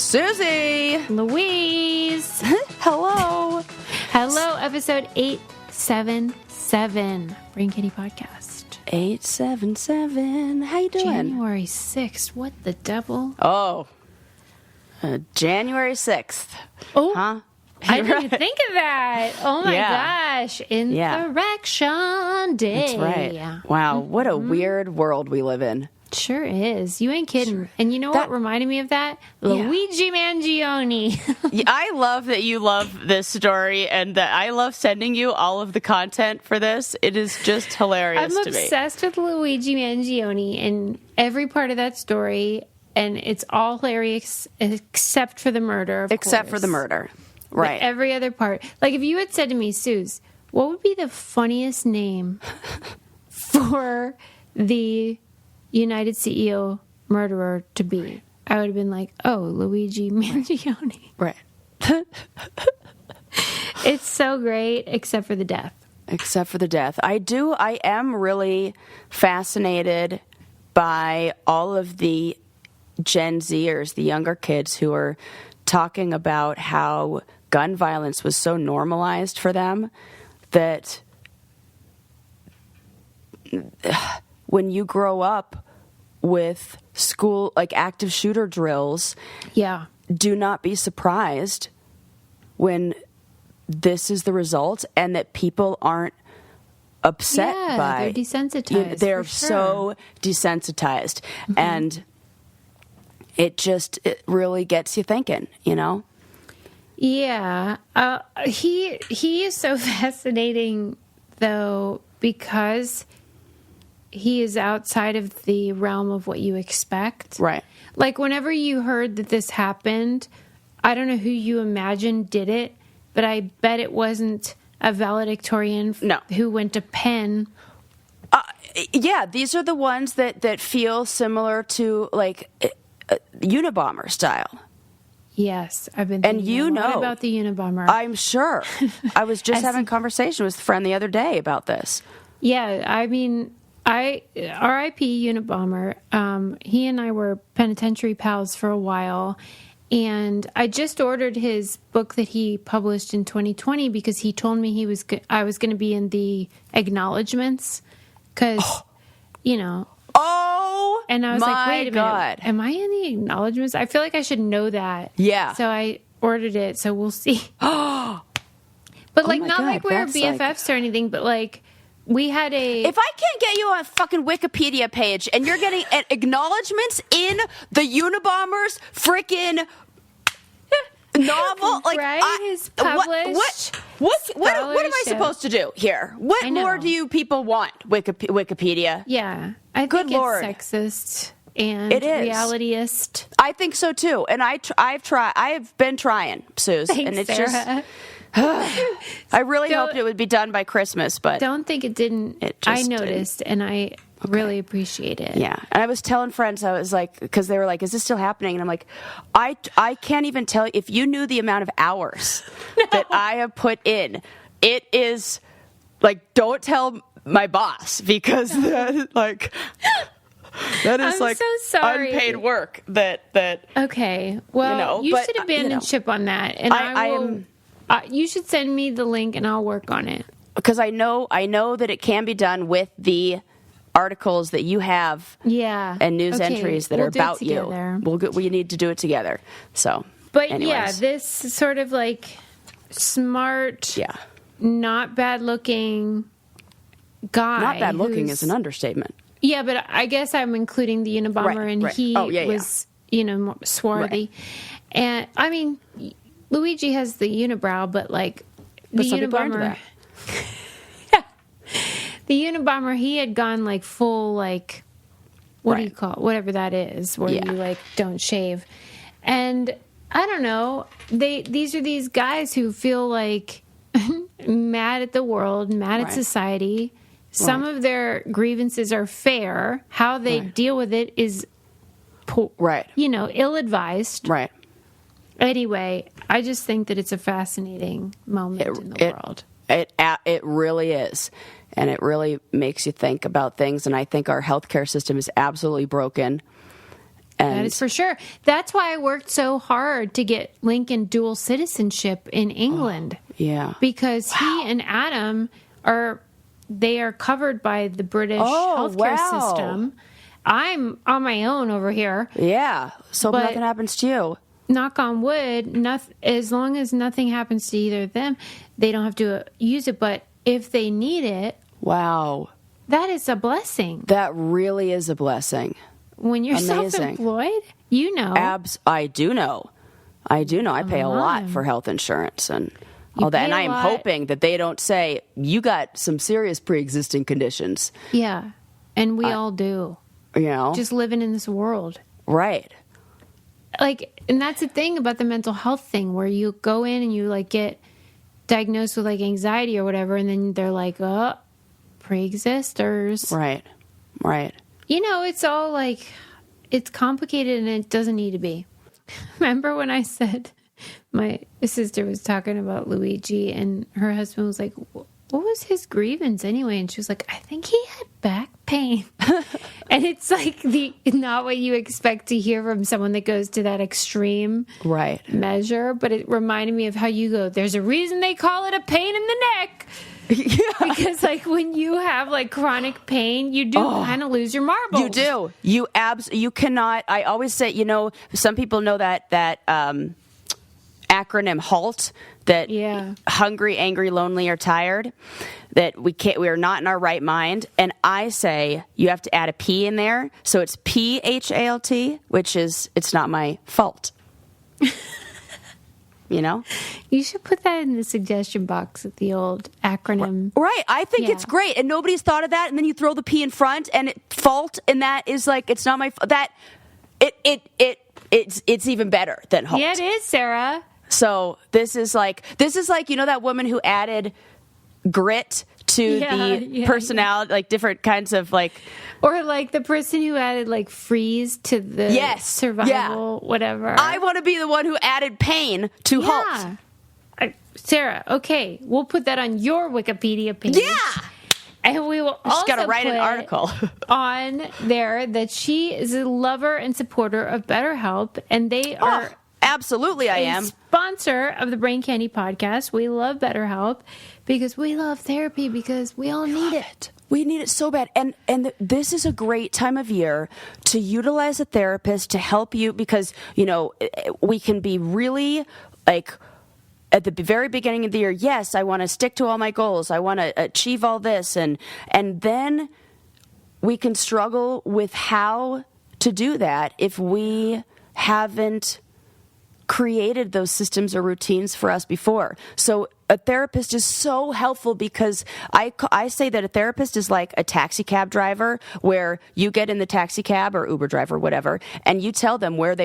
Susie. Louise. Hello. Hello, episode 877, Brain Kitty Podcast. 877. How you doing? January 6th. What the devil? Oh, January 6th. Oh, Huh? I didn't even think of that. Oh my gosh. Insurrection Day. That's right. Wow, what a weird world we live in. Sure is. You ain't kidding. Sure. And you know what reminded me of that? Luigi Mangione. I love that you love this story and that I love sending you all of the content for this. It is just hilarious to me. I'm obsessed with Luigi Mangione and every part of that story, and it's all hilarious except for the murder, of Except course. for the murder. Right. But every other part. Like if you had said to me, Suze, what would be the funniest name for the United CEO murderer to be? I would have been like, oh, Luigi Mangione. Right. It's so great, except for the death. Except for the death. I am really fascinated by all of the Gen Zers, the younger kids who are talking about how gun violence was so normalized for them that when you grow up with school, like active shooter drills, do not be surprised when this is the result and that people aren't upset by. They're desensitized. They're so desensitized. Mm-hmm. And it really gets you thinking, you know? Yeah. He is so fascinating, though, because he is outside of the realm of what you expect. Right. Like, whenever you heard that this happened, I don't know who you imagined did it, but I bet it wasn't a valedictorian who went to Penn. Yeah, these are the ones that feel similar to, like, Unabomber style. Yes, I've been thinking a lot about the Unabomber. I'm sure. I was just having a conversation with a friend the other day about this. Yeah, I mean, R.I.P. Unabomber. He and I were penitentiary pals for a while, and I just ordered his book that he published in 2020 because he told me I was going to be in the acknowledgments because, you know. Oh, and I was like, wait a God. minute, am I in the acknowledgments? I feel like I should know that. Yeah. So I ordered it, so we'll see. But like, not like we're BFFs or anything, but like, we had If I can't get you on a fucking Wikipedia page and you're getting acknowledgments in the Unabomber's freaking novel, like, right? His published. What am I supposed to do here? What more do you people want? Wikipedia? Yeah, I think it's sexist and it is realityist. I think so too, and I've been trying, Suze, Thanks, and it's Sarah. I really hoped it would be done by Christmas, but don't think it didn't. I noticed, and I really appreciate it. Yeah, and I was telling friends, I was like, because they were like, "Is this still happening?" And I'm like, I can't even tell you. If you knew the amount of hours that I have put in, it is like, don't tell my boss because that is like so sorry. unpaid work. That okay. Well, you should abandon ship on that, and I will. You should send me the link, and I'll work on it. Because I know that it can be done with the articles that you have, and news entries that are about you. We need to do it together. So, but anyways. this sort of like smart, not bad looking guy. Not bad looking is an understatement. Yeah, but I guess I'm including the Unabomber, and he was, more swarthy, and I mean. Luigi has the unibrow, but like the Unabomber, the Unabomber, he had gone like full like what do you call it? Whatever that is, where you like don't shave, and I don't know. These are these guys who feel like mad at the world, mad at society. Some of their grievances are fair. How they deal with it is, ill-advised. Right. Anyway, I just think that it's a fascinating moment in the world. It really is. And it really makes you think about things. And I think our healthcare system is absolutely broken. And that is for sure. That's why I worked so hard to get Lincoln dual citizenship in England. yeah. Because he and Adam are covered by the British healthcare system. I'm on my own over here. Yeah. So But- nothing happens to you. Knock on wood, as long as nothing happens to either of them, they don't have to use it. But if they need it, Wow. that is a blessing. That really is a blessing. When you're Amazing. self-employed, you know. I do know. I pay a lot on. for health insurance and all that. pay And a I am lot. hoping that they don't say, you got some serious pre-existing conditions, Yeah. And we all do. you know? Just living in this world. Right. Like, and that's the thing about the mental health thing where you go in and you like get diagnosed with like anxiety or whatever. And then they're like, oh, pre-existers. Right. Right. You know, it's all like, it's complicated and it doesn't need to be. Remember when I said my sister was talking about Luigi and her husband was like, what was his grievance anyway? And she was like, I think he had back pain. And it's like not what you expect to hear from someone that goes to that extreme Right. measure. But it reminded me of how you go, there's a reason they call it a pain in the neck. Yeah. Because like when you have like chronic pain, you do kind of lose your marbles. You do. You cannot. I always say, you know, some people know that acronym HALT, that hungry, angry, lonely, or tired, that we are not in our right mind. And I say you have to add a P in there. So it's PHALT, which is, it's not my fault. You know? You should put that in the suggestion box at the old acronym. Right. I think it's great. And nobody's thought of that. And then you throw the P in front and fault. And that is like, it's not my fault. That it's even better than HALT. Yeah, it is, Sarah. So this is like, you know, that woman who added grit to the personality, like different kinds of like, or like the person who added like freeze to the survival, whatever. I want to be the one who added pain to HALT. Sarah, okay, we'll put that on your Wikipedia page. Yeah. And we will also got to write an article on there that she is a lover and supporter of BetterHelp, and they are absolutely I am sponsor of the Brain Candy podcast. We love BetterHelp because we love therapy because we all need it. We need it so bad. And this is a great time of year to utilize a therapist to help you because, you know, we can be really like at the very beginning of the year, yes, I want to stick to all my goals. I want to achieve all this. And then we can struggle with how to do that if we haven't created those systems or routines for us before. So a therapist is so helpful because I say that a therapist is like a taxi cab driver where you get in the taxi cab or Uber driver, whatever, and you tell them where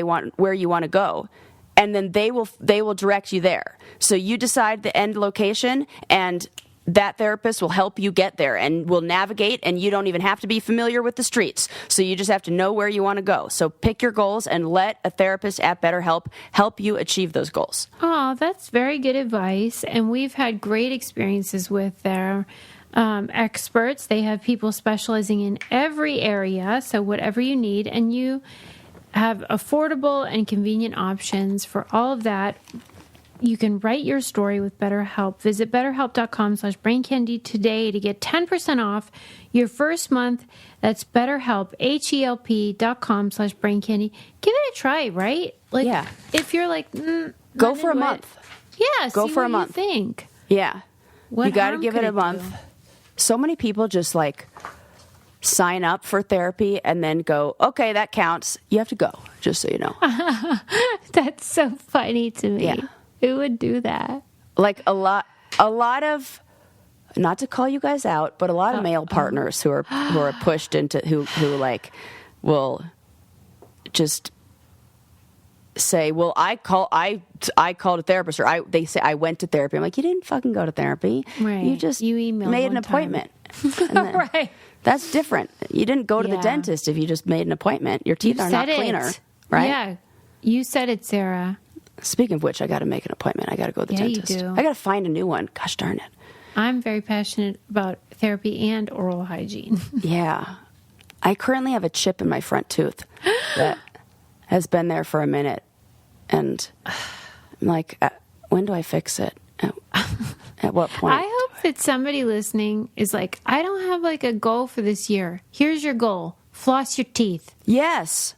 you want to go. And then they will direct you there. So you decide the end location and that therapist will help you get there and will navigate, and you don't even have to be familiar with the streets. So you just have to know where you want to go. So pick your goals and let a therapist at BetterHelp help you achieve those goals. Oh, that's very good advice. And we've had great experiences with their experts. They have people specializing in every area. So whatever you need, and you have affordable and convenient options for all of that. You can write your story with BetterHelp. Visit BetterHelp.com/BrainCandy today to get 10% off your first month. That's BetterHelp, HELP.com/BrainCandy. Give it a try, right? Like, yeah. If you're like, go for a month. Yeah, go for a month. You think? Yeah, what you got to give it a month. Do? So many people just like sign up for therapy and then go, okay, that counts. You have to go, just so you know. That's so funny to me. Yeah. Who would do that? Like a lot of, not to call you guys out, but a lot of male partners who are pushed into who like will just say, well, I called a therapist, or they say I went to therapy. I'm like, you didn't fucking go to therapy. Right. You made an appointment. Right. That's different. You didn't go to the dentist if you just made an appointment. Your teeth are not cleaner. Right? Yeah. You said it, Sarah. Speaking of which, I got to make an appointment. I got to go to the dentist. You do. I got to find a new one. Gosh darn it. I'm very passionate about therapy and oral hygiene. Yeah. I currently have a chip in my front tooth that has been there for a minute. And I'm like, when do I fix it? At what point? I hope that somebody listening is like, I don't have like a goal for this year. Here's your goal. Floss your teeth. Yes.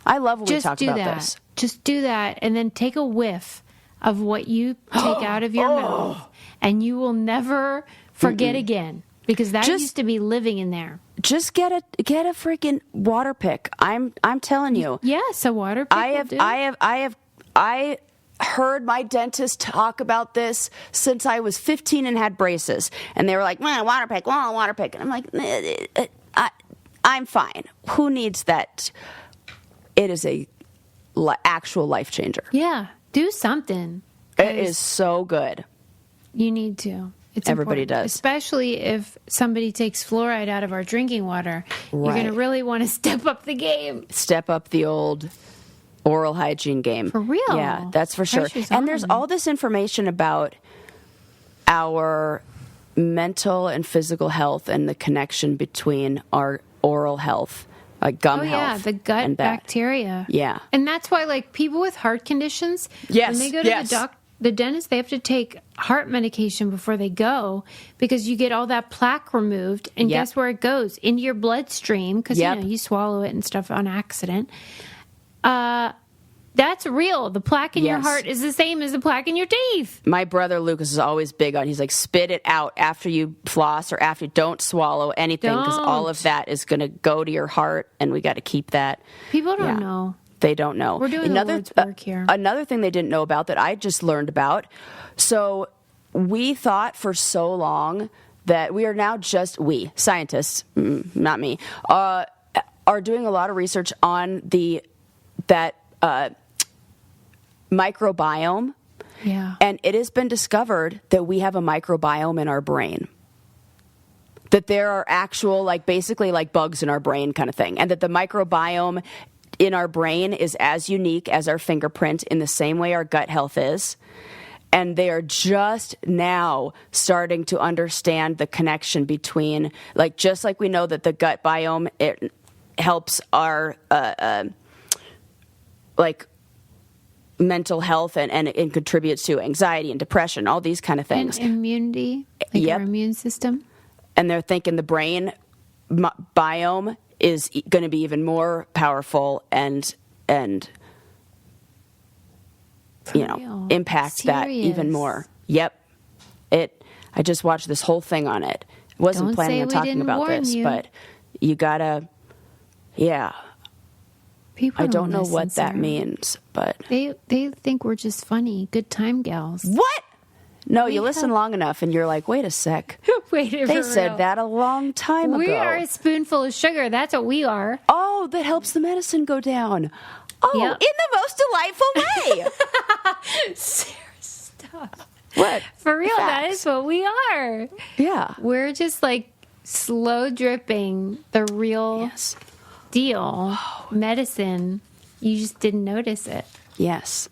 I love when we talk about this. Just do that, and then take a whiff of what you take out of your mouth, and you will never forget again, because that used to be living in there. Just get a freaking water pick. I'm telling you. Yes, a water pick. I heard my dentist talk about this since I was 15 and had braces, and they were like, water pick, water pick, and I'm like, I'm fine. Who needs that? It is a actual life changer. Yeah, do something. It is so good. You need to. It's Everybody important, does. especially if somebody takes fluoride out of our drinking water. Right. You're going to really want to step up the game. Step up the old oral hygiene game. For real. Yeah, that's for sure. And there's all this information about our mental and physical health and the connection between our oral health, like gum health. Yeah, the gut bacteria. Yeah. And that's why, like, people with heart conditions, when they go to the dentist, they have to take heart medication before they go, because you get all that plaque removed, and guess where it goes? Into your bloodstream, because you swallow it and stuff on accident. That's real. The plaque in your heart is the same as the plaque in your teeth. My brother Lucas is always big on, he's like, spit it out after you floss, or after you don't swallow anything, because all of that is going to go to your heart, and we got to keep that. People don't know. They don't know. We're doing the Lord's work here. Another thing they didn't know about that I just learned about. So we thought for so long that we are now scientists, not me, are doing a lot of research on that microbiome. Yeah. And it has been discovered that we have a microbiome in our brain. That there are actual, basically bugs in our brain kind of thing. And that the microbiome in our brain is as unique as our fingerprint, in the same way our gut health is. And they are just now starting to understand the connection between, just like we know that the gut biome, it helps our, mental health and contributes to anxiety and depression, all these kind of things. And immunity, our immune system. And they're thinking the brain biome is going to be even more powerful and impact that even more. Yep. I just watched this whole thing on it. Wasn't planning on talking about this, but you gotta, People I don't know what that means, but they think we're just funny, good time gals. What? No, you listen long enough, and you're like, wait a sec. They said that a long time ago. We are a spoonful of sugar. That's what we are. Oh, that helps the medicine go down. Oh, in the most delightful way. Serious stuff. What? For real, that is what we are. Yeah. We're just slow dripping the real deal medicine. You just didn't notice it. Yes.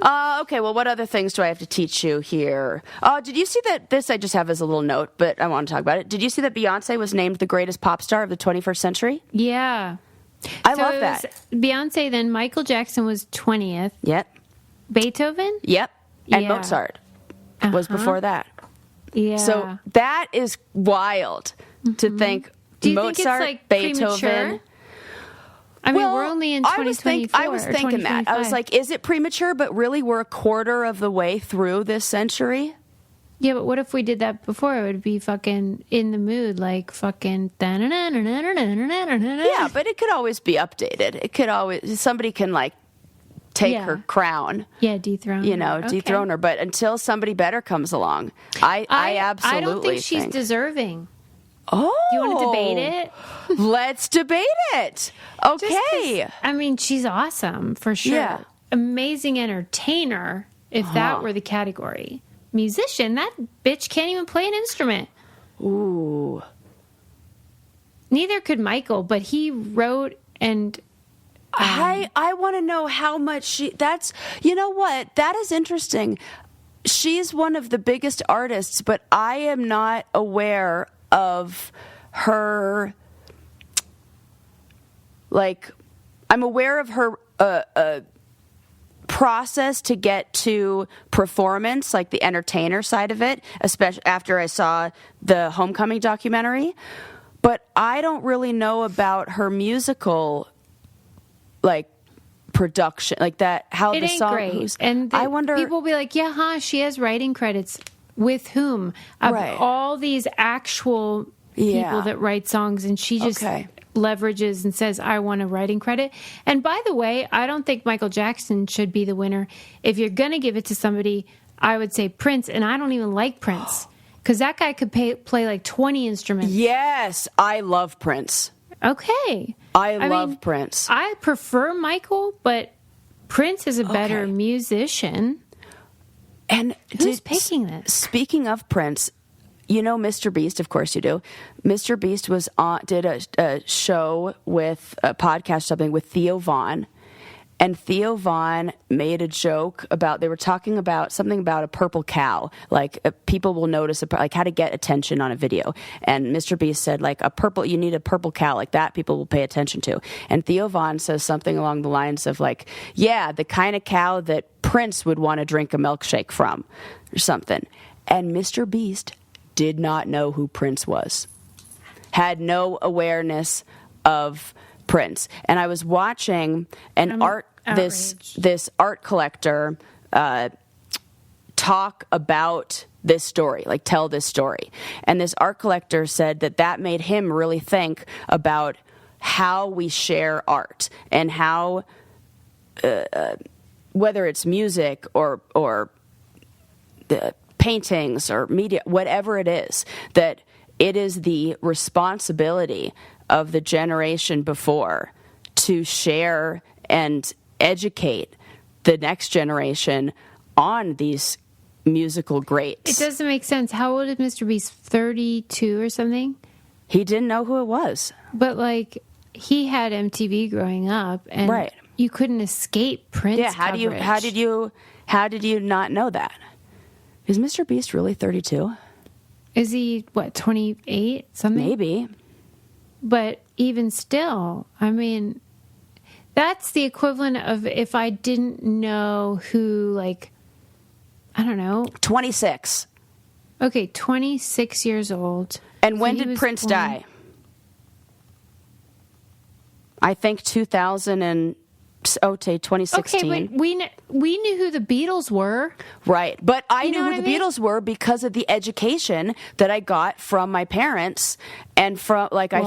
Okay, well, what other things do I have to teach you here? Did you see that? This I just have as a little note, but I want to talk about it. Did you see that Beyonce was named the greatest pop star of the 21st century? Yeah. I love that. Beyonce, then Michael Jackson was 20th. Yep. Beethoven? Yep. And Mozart was before that. Yeah. So that is wild to think. Do you Mozart, think it's Beethoven. Premature? I mean, we're only in 2024. I was thinking that. I was like, is it premature? But really, we're a quarter of the way through this century. Yeah, but what if we did that before? It would be fucking in the mood, fucking. Yeah, but it could always be updated. It could always, somebody can take her crown. Yeah, dethrone her. Dethrone her. But until somebody better comes along, I absolutely I don't think she's deserving. Oh. Do you want to debate it? Let's debate it. Okay. She's awesome, for sure. Yeah. Amazing entertainer, if that were the category. Musician, that bitch can't even play an instrument. Ooh. Neither could Michael, but he wrote and... I want to know how much that's... You know what? That is interesting. She's one of the biggest artists, but I am not aware of her I'm aware of her process to get to performance, like the entertainer side of it, especially after I saw the Homecoming documentary. But I don't really know about her musical, like, production, like that. How it the ain't song. Great. And I wonder. People will be like, "Yeah, huh? She has writing credits with whom? Right. All these actual people that write songs, and she just leverages and says, "I want a writing credit." And by the way, I don't think Michael Jackson should be the winner. If you're going to give it to somebody, I would say Prince, and I don't even like Prince. Because that guy could play like 20 instruments. Yes, I love Prince. Okay. I love Prince. I prefer Michael, but Prince is a better musician. And who's picking this? Speaking of Prince, you know Mr. Beast, of course you do. Mr. Beast did a show with a podcast, something with Theo Von. And Theo Von made a joke about, they were talking about something about a purple cow. Like, people will notice, like, how to get attention on a video. And Mr. Beast said, like, you need a purple cow like that, people will pay attention to. And Theo Von says something along the lines of, like, yeah, the kind of cow that Prince would want to drink a milkshake from, or something. And Mr. Beast did not know who Prince was. Had no awareness of Prince. And I was watching this art collector talk about this story, like tell this story. And this art collector said that made him really think about how we share art and how whether it's music or the paintings or media, whatever it is, that it is the responsibility of the generation before to share and educate the next generation on these musical greats. It doesn't make sense. How old is Mr. Beast? 32 or something? He didn't know who it was. But, like, he had MTV growing up, and you couldn't escape Prince coverage. How did you not know that? Is Mr. Beast really 32? Is he, 28? Something? Maybe. But even still, I mean, that's the equivalent of if I didn't know who, like, I don't know. 26. Okay, 26 years old. And when did Prince die? I think 2016. Okay, but we knew who the Beatles were. Right. But I knew who the Beatles were because of the education that I got from my parents and from, like, I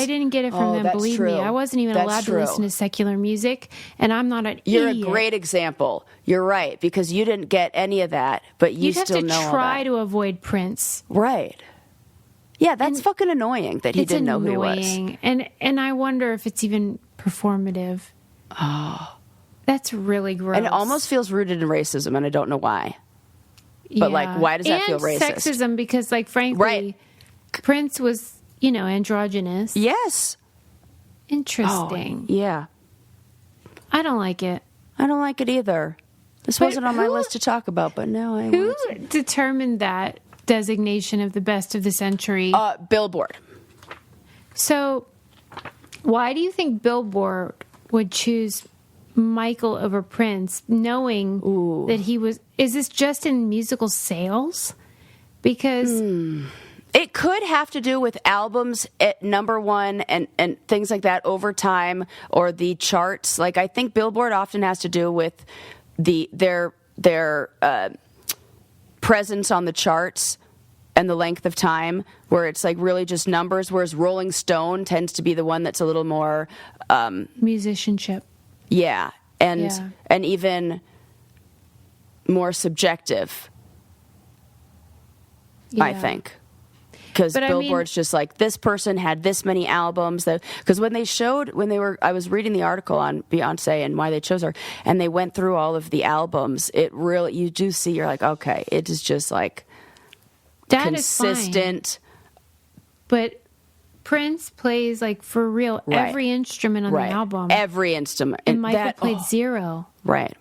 didn't get it from them, believe me. I wasn't even allowed to listen to secular music, and I'm not an You're idiot. a great example. You're right, because you didn't get any of that, but you still know all that. You'd have to try to avoid Prince. Right. Yeah, that's fucking annoying that he didn't know who he was. And I wonder if it's even performative. Oh. That's really gross. And it almost feels rooted in racism, and I don't know why. But, like, why does that feel racist? And sexism, because, like, frankly, Prince was, androgynous. Yes. Interesting. Oh, yeah. I don't like it. I don't like it either. This wasn't on my list to talk about, but now I Who determined that designation of the best of the century? Billboard. So, why do you think Billboard would choose Michael over Prince, knowing that he was... Is this just in musical sales? Because... It could have to do with albums at number one and things like that over time, or the charts. Like, I think Billboard often has to do with their presence on the charts and the length of time, where it's like really just numbers, whereas Rolling Stone tends to be the one that's a little more musicianship. Yeah, and even more subjective. Yeah. I think. Because Billboard's just like, this person had this many albums. Because I was reading the article on Beyonce and why they chose her, and they went through all of the albums. It really, you do see, you're like, okay, it is just like that consistent. Is fine. But Prince plays, like, for real, every instrument on the album. Every instrument. And Michael played zero. Right.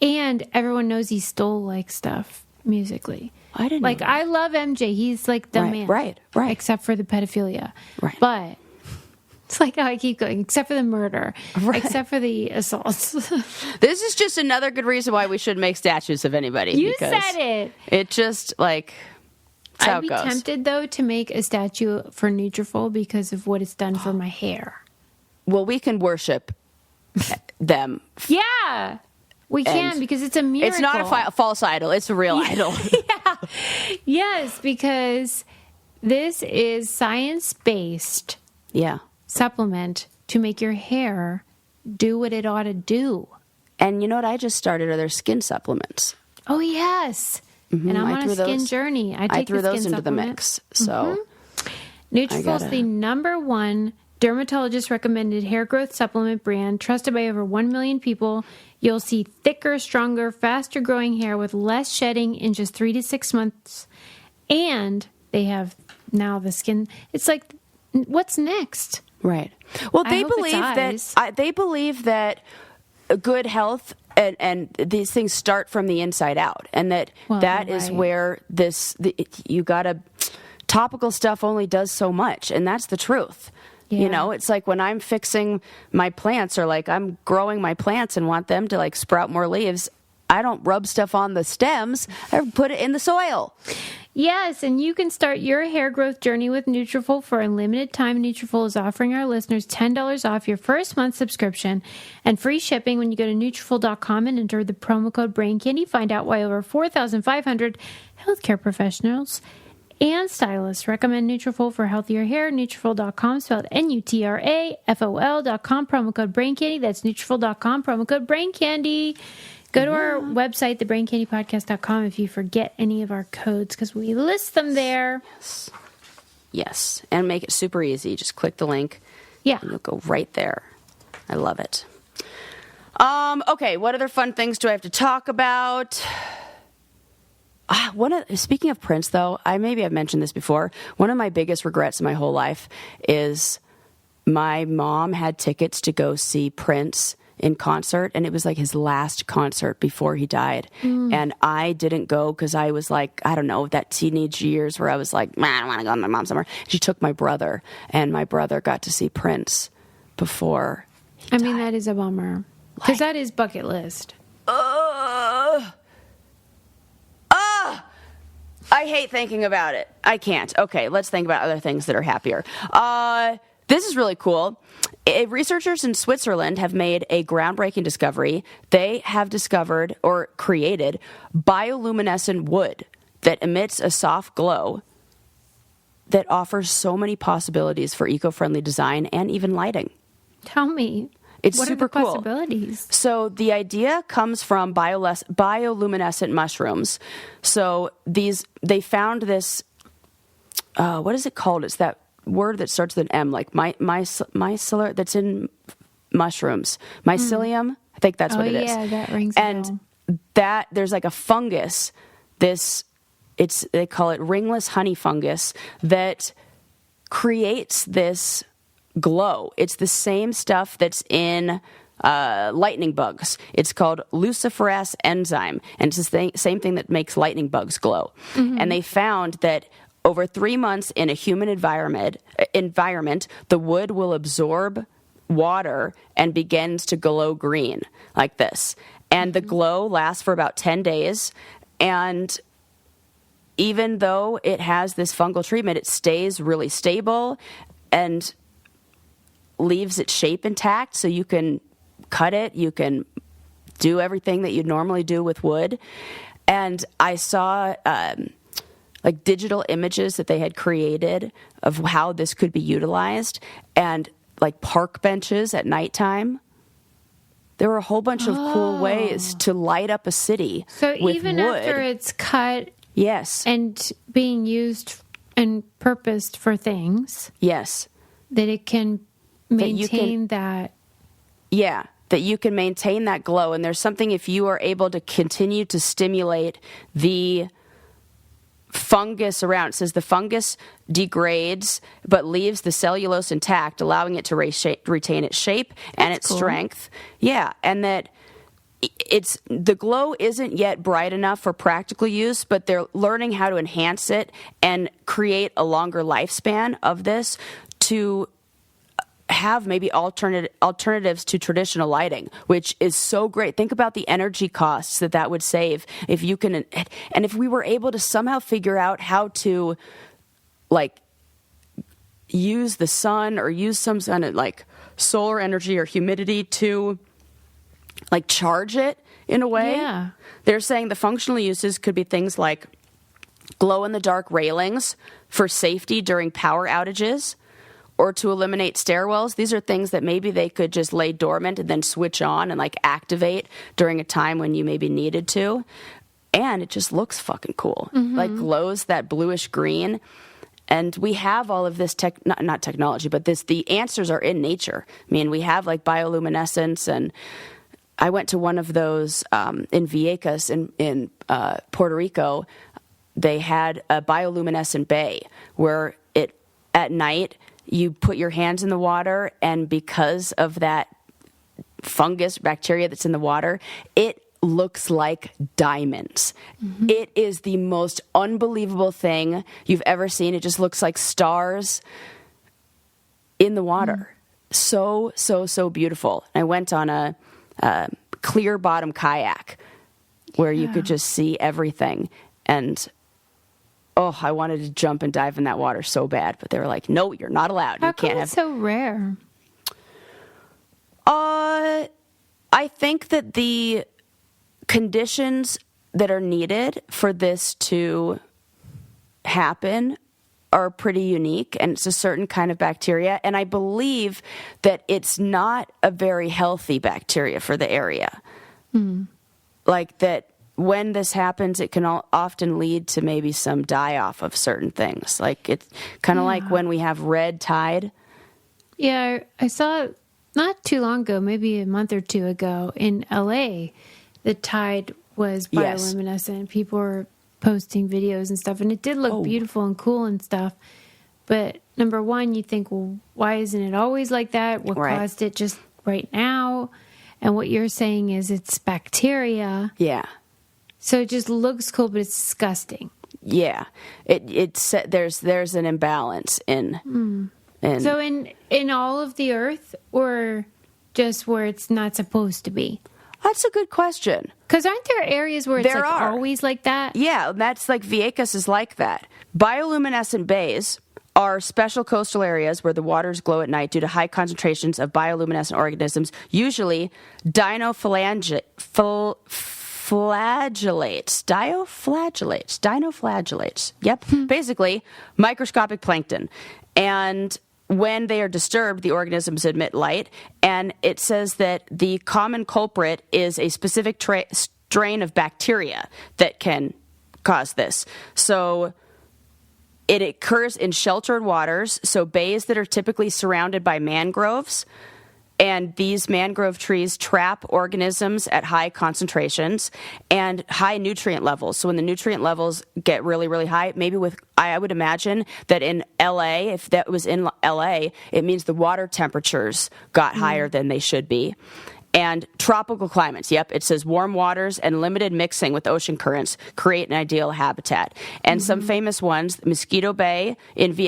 And everyone knows he stole, like, stuff musically. I didn't like know I love MJ. He's like the man. Right. Except for the pedophilia. Right. But It's like how I keep going, except for the murder, except for the assaults. This is just another good reason why we should make statues of anybody. You said it. It just, like, that's how I'd it be goes. tempted, though, to make a statue for Nutrafol because of what it's done for my hair. Well, we can worship them. Yeah, we can because it's a miracle. It's not a false idol. It's a real idol. Yeah. Yes, because this is science-based supplement to make your hair do what it ought to do. And you know what I just started are their skin supplements. Oh, yes. Mm-hmm. And I'm on a skin journey. I threw those into the mix. So Nutrafol's the number one dermatologist recommended hair growth supplement brand trusted by over 1 million people. You'll see thicker, stronger, faster growing hair with less shedding in just 3 to 6 months. And they have now the skin. It's like, what's next? Right. Well, they believe that good health and these things start from the inside out, and that is where topical stuff only does so much, and that's the truth. Yeah. You know, it's like when I'm fixing my plants or like I'm growing my plants and want them to like sprout more leaves, I don't rub stuff on the stems. I put it in the soil. Yes, and you can start your hair growth journey with Nutrafol for a limited time. Nutrafol is offering our listeners $10 off your first month subscription and free shipping when you go to Nutrafol.com and enter the promo code BRAINCANDY. Find out why over 4,500 healthcare professionals and stylists recommend Nutrafol for healthier hair. Nutrafol.com, spelled Nutrafol.com, promo code BRAINCANDY. That's Nutrafol.com, promo code BRAINCANDY. Go to our website, thebraincandypodcast.com, if you forget any of our codes, because we list them there. Yes. And make it super easy. Just click the link. Yeah. And you'll go right there. I love it. Okay, what other fun things do I have to talk about? Speaking of Prince, though, maybe I've mentioned this before. One of my biggest regrets in my whole life is my mom had tickets to go see Prince in concert, and it was like his last concert before he died. And I didn't go because I was like, I don't know, that teenage years where I was like, I don't want to go with my mom somewhere. She took my brother, and my brother got to see Prince before he died. I mean, that is a bummer, because that is bucket list. I hate thinking about it. I can't. Okay, let's think about other things that are happier. This is really cool. Researchers in Switzerland have made a groundbreaking discovery. They have discovered or created bioluminescent wood that emits a soft glow that offers so many possibilities for eco-friendly design and even lighting. Tell me. It's what super are the cool. Possibilities? So the idea comes from bioluminescent mushrooms. So they found this, what is it called? It's that word that starts with an M, like mycelar, that's in mushrooms. Mycelium, I think that's what it is. Yeah, that rings a bell. And that there's like a fungus, they call it ringless honey fungus, that creates this glow. It's the same stuff that's in lightning bugs. It's called luciferase enzyme, and it's the same thing that makes lightning bugs glow. Mm-hmm. And they found that over 3 months in a human environment, the wood will absorb water and begins to glow green like this. And the glow lasts for about 10 days. And even though it has this fungal treatment, it stays really stable and leaves its shape intact. So you can cut it, you can do everything that you'd normally do with wood. And I saw like digital images that they had created of how this could be utilized, and like park benches at nighttime. There were a whole bunch of cool ways to light up a city with wood. So even after it's cut, yes, and being used and purposed for things, yes, that it can maintain that. Yeah, that you can maintain that glow. And there's something, if you are able to continue to stimulate the fungus around. It says the fungus degrades but leaves the cellulose intact, allowing it to retain its shape and its strength. Yeah, and that the glow isn't yet bright enough for practical use, but they're learning how to enhance it and create a longer lifespan of this to have maybe alternatives to traditional lighting, which is so great. Think about the energy costs that would save if you can, and if we were able to somehow figure out how to like use the sun or use some kind of like solar energy or humidity to like charge it in a way. Yeah. They're saying the functional uses could be things like glow in the dark railings for safety during power outages, or to eliminate stairwells. These are things that maybe they could just lay dormant and then switch on and like activate during a time when you maybe needed to. And it just looks fucking cool. Like glows that bluish green. And we have all of this not technology, but the answers are in nature. I mean, we have like bioluminescence, and I went to one of those in Vieques in Puerto Rico. They had a bioluminescent bay where at night you put your hands in the water, and because of that fungus, bacteria that's in the water, it looks like diamonds. It is the most unbelievable thing you've ever seen. It just looks like stars in the water. So, so, so beautiful. I went on a clear bottom kayak where you could just see everything. And I wanted to jump and dive in that water so bad, but they were like, "No, you're not allowed. How you can't come have." It's so rare? I think that the conditions that are needed for this to happen are pretty unique, and it's a certain kind of bacteria. And I believe that it's not a very healthy bacteria for the area. Like that. When this happens, it can often lead to maybe some die-off of certain things. Like it's kind of like when we have red tide. Yeah, I saw not too long ago, maybe a month or two ago, in LA, the tide was bioluminescent. Yes. People were posting videos and stuff, and it did look beautiful and cool and stuff. But number one, you think, well, why isn't it always like that? What caused it just right now? And what you're saying is it's bacteria. Yeah. So it just looks cool, but it's disgusting. Yeah, there's an imbalance in. So in all of the earth, or just where it's not supposed to be? That's a good question. Because aren't there areas where it's always like that? Yeah, that's like Vieques is like that. Bioluminescent bays are special coastal areas where the waters glow at night due to high concentrations of bioluminescent organisms, usually dinoflagellates. Yep. Basically, microscopic plankton. And when they are disturbed, the organisms emit light. And it says that the common culprit is a specific strain of bacteria that can cause this. So it occurs in sheltered waters, so bays that are typically surrounded by mangroves. And these mangrove trees trap organisms at high concentrations and high nutrient levels. So when the nutrient levels get really, really high, maybe I would imagine that in LA, if that was in LA, it means the water temperatures got higher than they should be. And tropical climates, it says warm waters and limited mixing with ocean currents create an ideal habitat. And some famous ones, Mosquito Bay,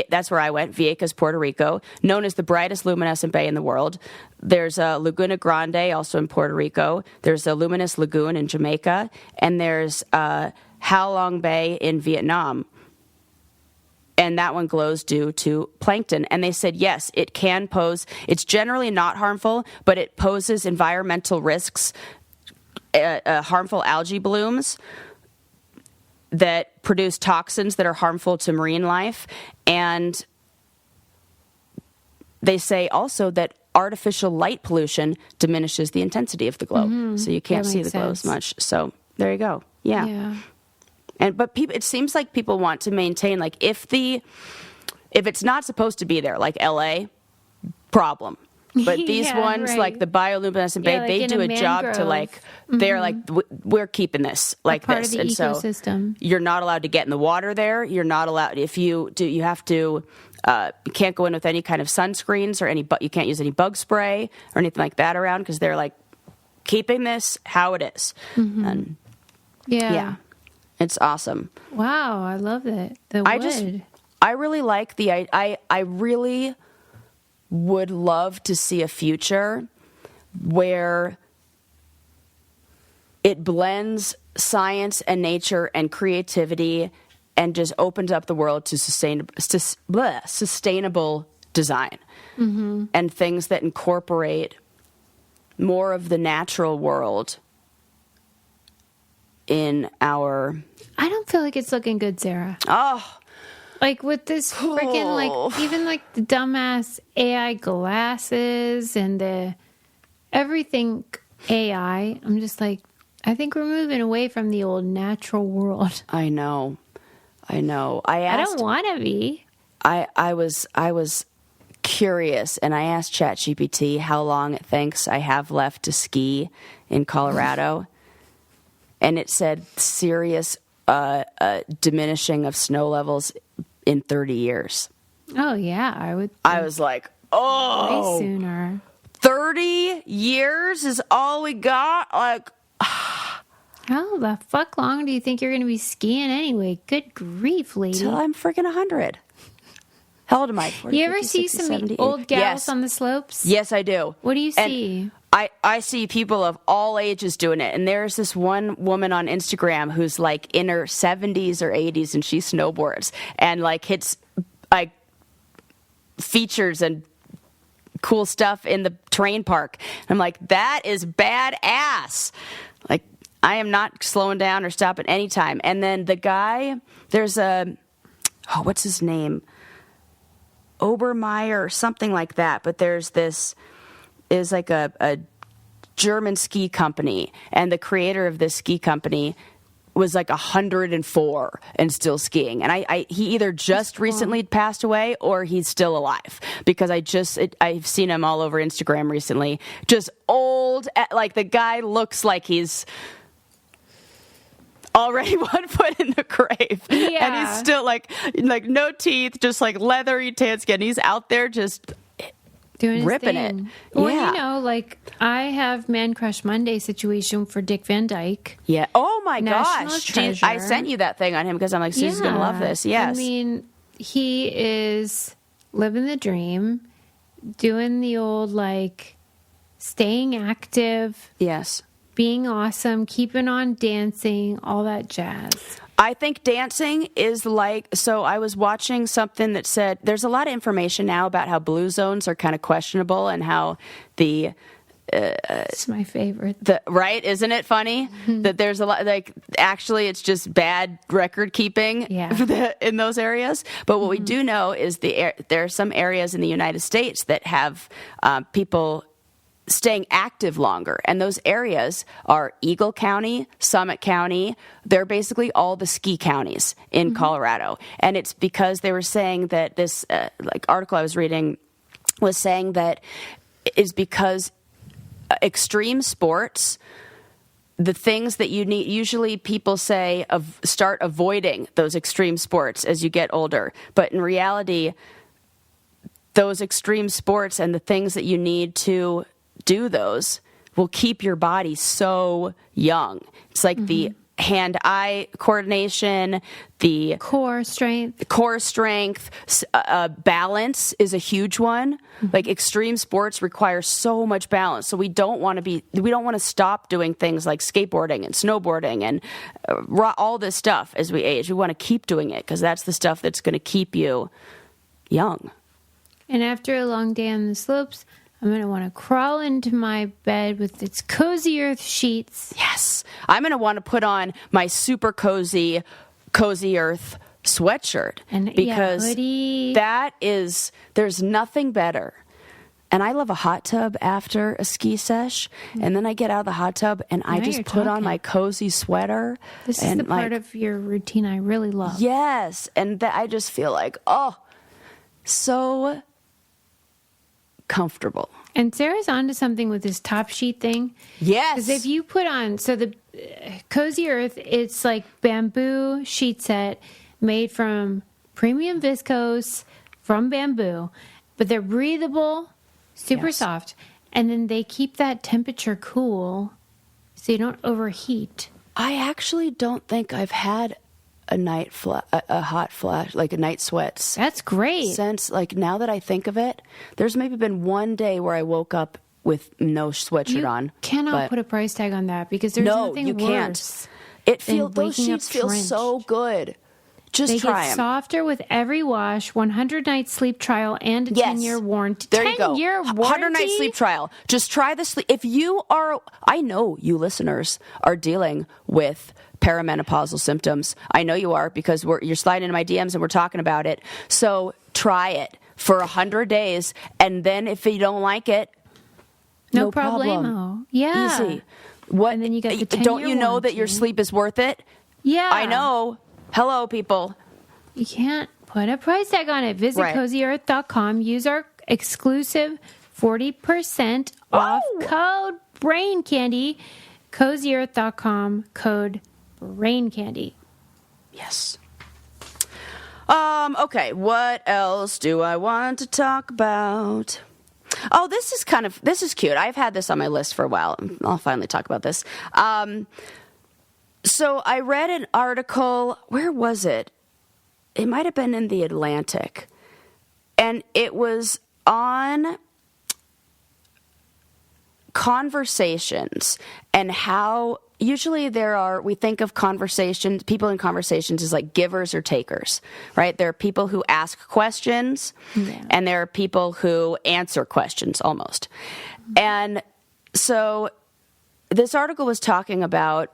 that's where I went, Vieques, Puerto Rico, known as the brightest luminescent bay in the world. There's Laguna Grande, also in Puerto Rico. There's a Luminous Lagoon in Jamaica. And there's Halong Bay in Vietnam. And that one glows due to plankton. And they said, yes, it can pose, it's generally not harmful, but it poses environmental risks, harmful algae blooms that produce toxins that are harmful to marine life. And they say also that artificial light pollution diminishes the intensity of the glow. So you can't see the glow as much. So there you go. Yeah. But it seems like people want to maintain, like, if it's not supposed to be there, like LA, problem. But these ones, like the bioluminescent bay, like they do a job to like, they're like, we're keeping this like part this. Of the and ecosystem. So you're not allowed to get in the water there. You're not allowed, if you do, you have to, you can't go in with any kind of sunscreens or you can't use any bug spray or anything like that around, because they're like keeping this how it is. And yeah. It's awesome. Wow, I love it. The wood. I really like I really would love to see a future where it blends science and nature and creativity and just opens up the world to sustainable design and things that incorporate more of the natural world in our... I don't feel like it's looking good, Sarah. Oh, Like with this freaking, like, even like the dumbass AI glasses and the everything AI, I'm just like, I think we're moving away from the old natural world. I know. I don't want to be. I was curious, and I asked ChatGPT how long it thinks I have left to ski in Colorado, and it said serious diminishing of snow levels in 30 years. Oh, yeah, I was like, oh, way sooner. 30 years is all we got? Like, How the fuck long do you think you're going to be skiing anyway? Good grief, lady. till I'm freaking 100. How old am I? 40, You ever 50, see 60, some 70, old gals Yes. on the slopes? Yes, I do. What do you And see? I see people of all ages doing it. And there's this one woman on Instagram who's like in her 70s or 80s, and she snowboards and like hits like features and cool stuff in the terrain park. I'm like, that is badass. Like, I am not slowing down or stopping anytime. And then the guy, there's what's his name? Obermeyer or something like that. But there's this, is like a German ski company. And the creator of this ski company was like 104 and still skiing. And he either just recently passed away or he's still alive, because I've seen him all over Instagram recently. Just old, like the guy looks like he's already 1 foot in the grave. Yeah. And he's still like no teeth, just like leathery tan skin. He's out there just Doing his ripping it. thing. Well, Yeah. you know, like I have Man Crush Monday situation for Dick Van Dyke. Yeah. Oh my National gosh. treasure. I sent you that thing on him because I'm like, Susie's going to love this. Yes. I mean, he is living the dream, doing the old like staying active, yes. being awesome, keeping on dancing, all that jazz. I think dancing is like, so I was watching something that said there's a lot of information now about how blue zones are kind of questionable and how It's my favorite. right? Isn't it funny that there's a lot, like, actually it's just bad record keeping in those areas. But what we do know is there are some areas in the United States that have people staying active longer. And those areas are Eagle County, Summit County. They're basically all the ski counties in Colorado. And it's because they were saying that this article I was reading was saying that is because extreme sports, the things that you need, usually people say start avoiding those extreme sports as you get older. But in reality, those extreme sports and the things that you need to do those will keep your body so young. It's like the hand-eye coordination, the Core strength. Balance is a huge one. Like extreme sports require so much balance. So we don't want to stop doing things like skateboarding and snowboarding and all this stuff as we age. We want to keep doing it because that's the stuff that's going to keep you young. And after a long day on the slopes, I'm going to want to crawl into my bed with its cozy earth sheets. Yes. I'm going to want to put on my super cozy earth sweatshirt. And because hoodie. there's nothing better. And I love a hot tub after a ski sesh. And then I get out of the hot tub and I just put on my cozy sweater. This is the part of your routine I really love. Yes. And I just feel like, so comfortable. And Sarah's onto something with this top sheet thing. Yes. Because if you put on, so the Cozy Earth, it's like bamboo sheet set made from premium viscose from bamboo, but they're breathable, super soft, and then they keep that temperature cool so you don't overheat. I actually don't think I've had a hot flash, like a night sweats. That's great. Since, like, now that I think of it, there's maybe been one day where I woke up with no sweatshirt on. You cannot put a price tag on that because there's nothing worse. Can't. It feels, those sheets feel so good. Just try them. They get softer with every wash. 100-night sleep trial and a 10-year warranty. There you go. 10-year warranty. 100-night sleep trial. Just try the sleep. If you are, I know you listeners are dealing with perimenopausal symptoms. I know you are because you're sliding into my DMs and we're talking about it. So try it for 100 days, and then if you don't like it, no problem. Yeah. Easy. What? And then you get the 10-year Don't you know warranty. that your sleep is worth it? Yeah. I know. Hello, people. You can't put a price tag on it. Visit CozyEarth.com. Use our exclusive 40% off code Brain Candy. CozyEarth.com, code Brain Candy. Yes. Okay, what else do I want to talk about? Oh, this is cute. I've had this on my list for a while. I'll finally talk about this. So I read an article, where was it? It might have been in The Atlantic. And it was on conversations and how usually we think of conversations, people in conversations as like givers or takers, right? There are people who ask questions and there are people who answer questions almost. And so this article was talking about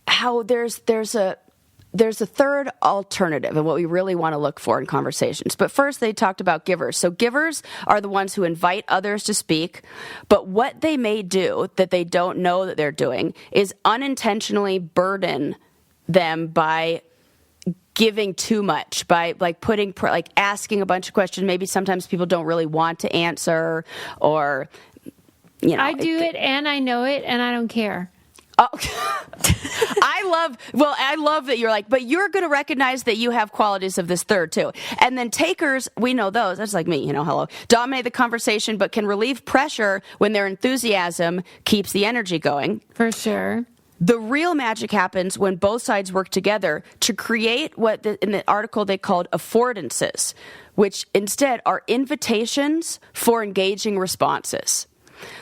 how there's a third alternative and what we really want to look for in conversations. But first, they talked about givers. So givers are the ones who invite others to speak, but what they may do that they don't know that they're doing is unintentionally burden them by giving too much, by like asking a bunch of questions. Maybe sometimes people don't really want to answer, or, you know. I do it and I know it and I don't care. Oh, I love that you're like, but you're going to recognize that you have qualities of this third too. And then takers, we know those. That's like me, hello. Dominate the conversation, but can relieve pressure when their enthusiasm keeps the energy going. For sure. The real magic happens when both sides work together to create what in the article they called affordances, which instead are invitations for engaging responses.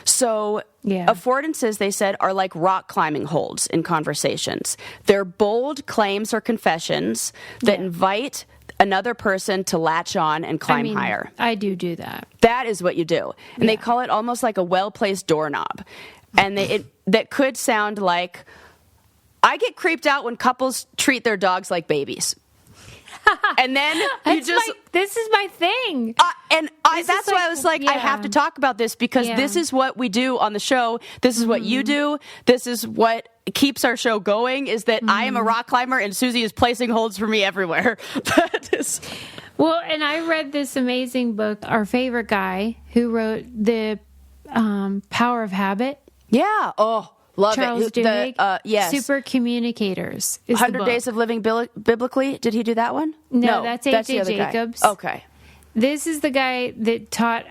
So affordances, they said, are like rock climbing holds in conversations. They're bold claims or confessions that invite another person to latch on and climb higher. I do that. That is what you do. And they call it almost like a well-placed doorknob. And that could sound like, I get creeped out when couples treat their dogs like babies. And then this is my thing. That's why I was like, I have to talk about this because this is what we do on the show. This is what you do. This is what keeps our show going, is that I am a rock climber and Susie is placing holds for me everywhere. Well, and I read this amazing book, our favorite guy who wrote The Power of Habit. Yeah. Oh, love Charles it. Duhigg, yes. Super Communicators. 100 Days of Living Biblically. Did he do that one? No, that's A.J. Jacobs. Guy. Okay. This is the guy that taught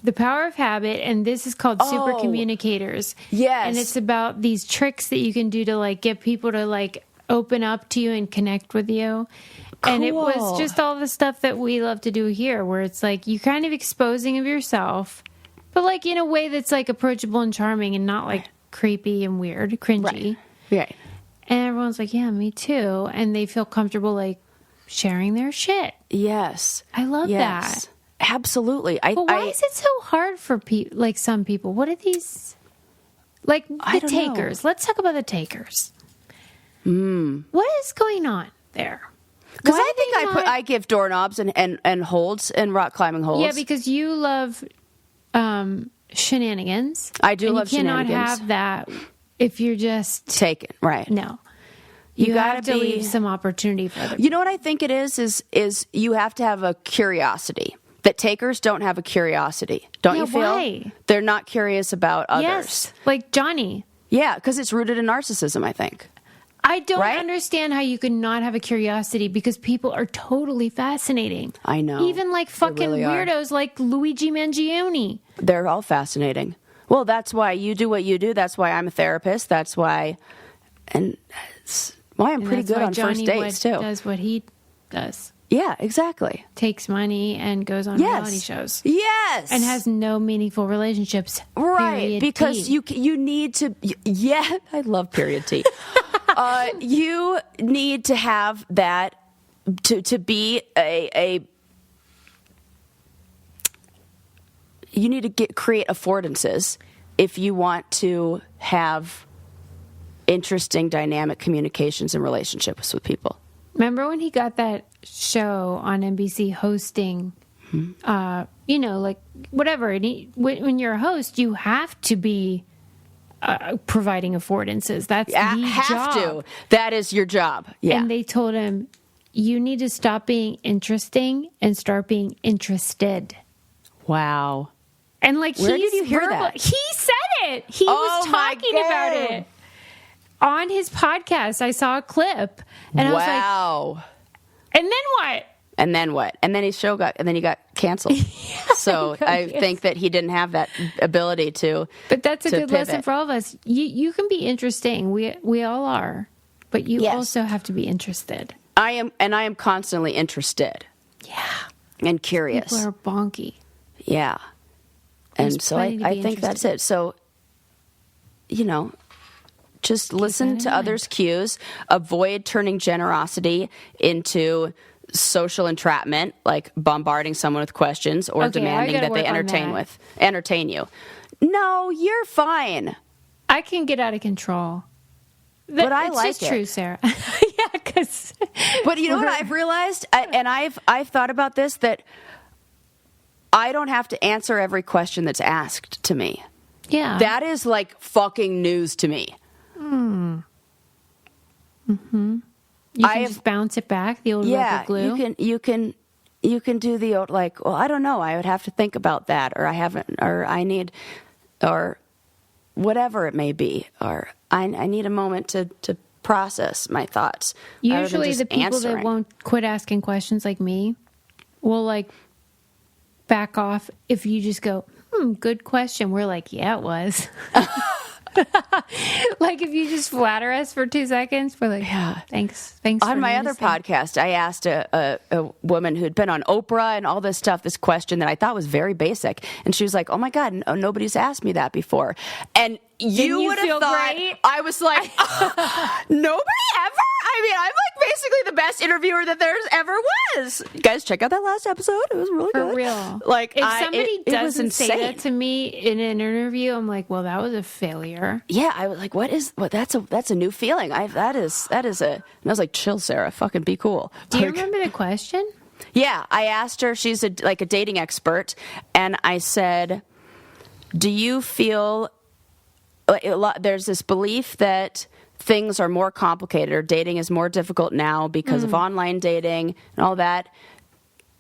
The Power of Habit, and this is called Super Communicators. Yes. And it's about these tricks that you can do to like get people to like open up to you and connect with you. Cool. And it was just all the stuff that we love to do here, where it's like you kind of exposing of yourself, but like in a way that's like approachable and charming and not like creepy and weird, cringy. Right. And everyone's like, yeah, me too. And they feel comfortable like sharing their shit. Yes. I love that. Absolutely. But why is it so hard for like some people? What are these, like the takers? Let's talk about the takers. What is going on there? Because I think I give doorknobs and holds and rock climbing holds. Yeah, because you love shenanigans. I do love shenanigans. You cannot have that if you're just taken. Right. No. You have to leave some opportunity for them. You know what I think it is you have to have a curiosity. That takers don't have a curiosity. Don't you feel? Why? They're not curious about others. Yes, like Johnny. Yeah, because it's rooted in narcissism, I think. I don't understand how you could not have a curiosity, because people are totally fascinating. I know. Even like fucking weirdos like Luigi Mangione. They're all fascinating. Well, that's why you do what you do. That's why I'm a therapist. That's why, And that's why I'm pretty good on first dates, too. Does what he does. Yeah, exactly. Takes money and goes on reality shows. Yes. And has no meaningful relationships. Right. Period Because T. you need to, yeah, I love period T. You need to have that to be you need to create affordances if you want to have interesting dynamic communications and relationships with people. Remember when he got that show on NBC hosting, like whatever. And when you're a host, you have to be providing affordances. That's the job. That is your job. Yeah. And they told him, you need to stop being interesting and start being interested. Wow. And where did you hear that? He said it. He was talking about it on his podcast. I saw a clip, and I was like, and then what? And then what? And then he got canceled. So I think that he didn't have that ability to. But that's a good pivot. Lesson for all of us. You can be interesting. We all are, but you also have to be interested. I am constantly interested. Yeah. And curious. People are bonky. Yeah. And so I think that's it. So, just listen to others' cues. Avoid turning generosity into social entrapment, like bombarding someone with questions or demanding that they entertain you. No, you're fine. I can get out of control. But I it's like just it. True, Sarah. Yeah, because. But you know what I've realized, and I've thought about this, that I don't have to answer every question that's asked to me. Yeah. That is like fucking news to me. You can just bounce it back, the old rubber glue. You can do the old, like, well, I don't know, I would have to think about that, or I haven't, or I need, or whatever it may be, or I need a moment to process my thoughts. Usually the people that won't quit asking questions like me will back off if you just go, good question. We're like, yeah, it was. If you just flatter us for 2 seconds, we're like, yeah, thanks. On my other podcast, I asked a woman who'd been on Oprah and all this stuff, this question that I thought was very basic. And she was like, oh my God, nobody's asked me that before. And you would have thought, great? I was like, nobody ever? I mean, I'm basically the best interviewer that there's ever was. You guys, check out that last episif it was really good. For real. If somebody doesn't say that to me in an interview, I'm like, well, that was a failure. Yeah, I was like, that's a new feeling. That is and I was like, chill, Sarah, fucking be cool. Do you remember the question? Yeah, I asked her, she's a dating expert, and I said, do you feel there's this belief that things are more complicated or dating is more difficult now because of online dating and all that?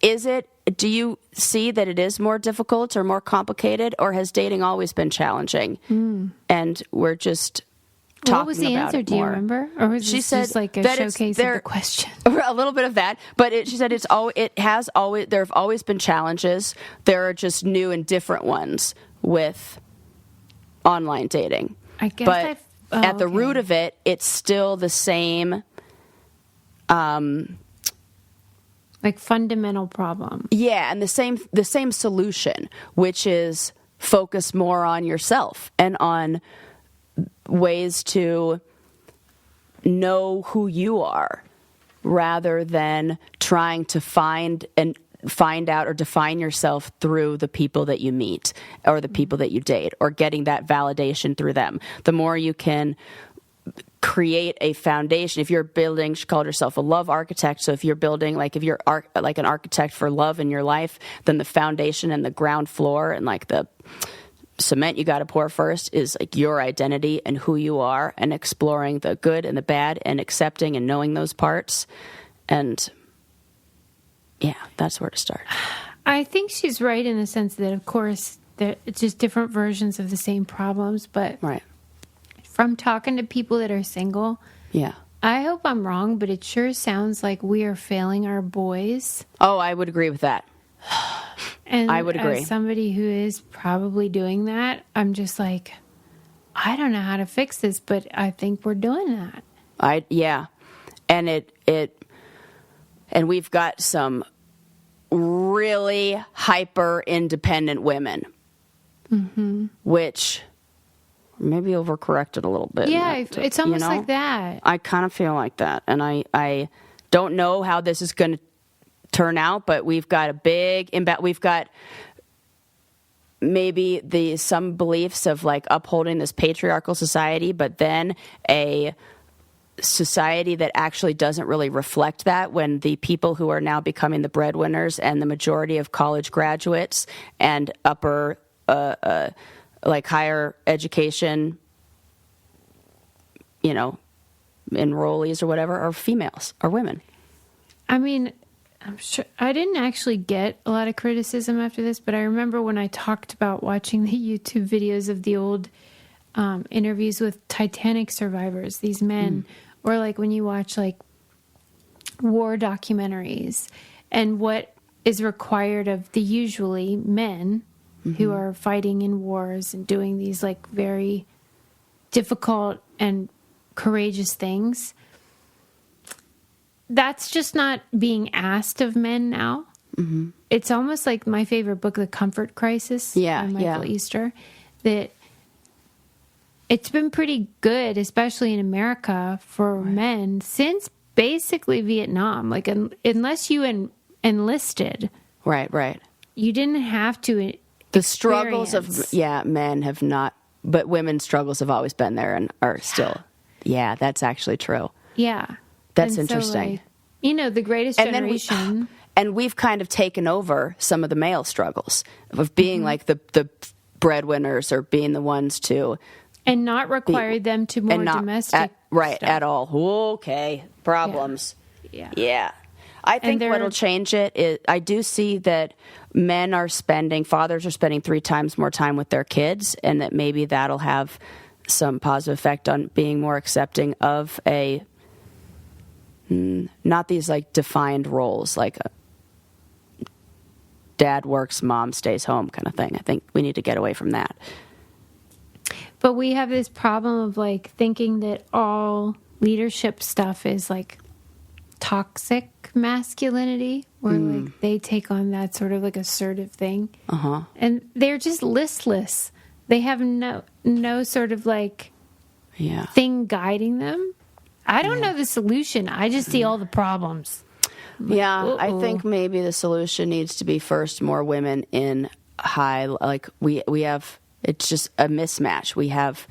Do you see that it is more difficult or more complicated, or has dating always been challenging? And we're just talking about it more. What was the answer? Do you remember? Or was she this said just like a showcase of the question? A little bit of that, but she said there have always been challenges. There are just new and different ones with online dating. I guess at the root of it, it's still the same fundamental problem. Yeah, and the same solution, which is focus more on yourself and on ways to know who you are rather than trying to find out or define yourself through the people that you meet or the people that you date or getting that validation through them. The more you can create a foundation, if you're building, she called herself a love architect. So if you're building, if you're like an architect for love in your life, then the foundation and the ground floor and the cement you got to pour first is your identity and who you are, and exploring the good and the bad and accepting and knowing those parts. And yeah, that's where to start. I think she's right in the sense that, of course, it's just different versions of the same problems. But right. From talking to people that are single, yeah, I hope I'm wrong, but it sure sounds like we are failing our boys. Oh, I would agree with that. And I would agree. As somebody who is probably doing that, I'm just like, I don't know how to fix this, but I think we're doing that. And and we've got some really hyper independent women, which maybe overcorrected a little bit. Yeah, it's almost like that. I kind of feel like that, and I don't know how this is going to turn out, but we've got a big impact. We've got maybe some beliefs of like upholding this patriarchal society, but then a society that actually doesn't really reflect that, when the people who are now becoming the breadwinners and the majority of college graduates and upper like higher education, enrollees or whatever, are females, are women. I mean, I'm sure I didn't actually get a lot of criticism after this, but I remember when I talked about watching the YouTube videos of the old interviews with Titanic survivors, these men, or like when you watch like war documentaries and what is required of the usually men who are fighting in wars and doing these like very difficult and courageous things. That's just not being asked of men now. It's almost like my favorite book, The Comfort Crisis, by Michael Easter, that it's been pretty good, especially in America, for men since basically Vietnam. Like, unless you enlisted. Right. You didn't have to. The struggles of men have not, but women's struggles have always been there and are still. Yeah, that's actually true. Yeah. That's interesting. So, like, the greatest generation. And we've kind of taken over some of the male struggles of being like the breadwinners or being the ones to. And not required them to more domestic stuff. At all. Okay. Problems. Yeah. I think what'll change it is I do see that fathers are spending 3 times more time with their kids, and that maybe that'll have some positive effect on being more accepting of not these like defined roles, like a dad works, mom stays home kind of thing. I think we need to get away from that. But we have this problem of like thinking that all leadership stuff is like toxic masculinity, where like they take on that sort of like assertive thing. And they're just listless. They have no sort of like thing guiding them. I don't know the solution. I just see all the problems. I think maybe the solution needs to be first more women in high, like we have, it's just a mismatch. We have.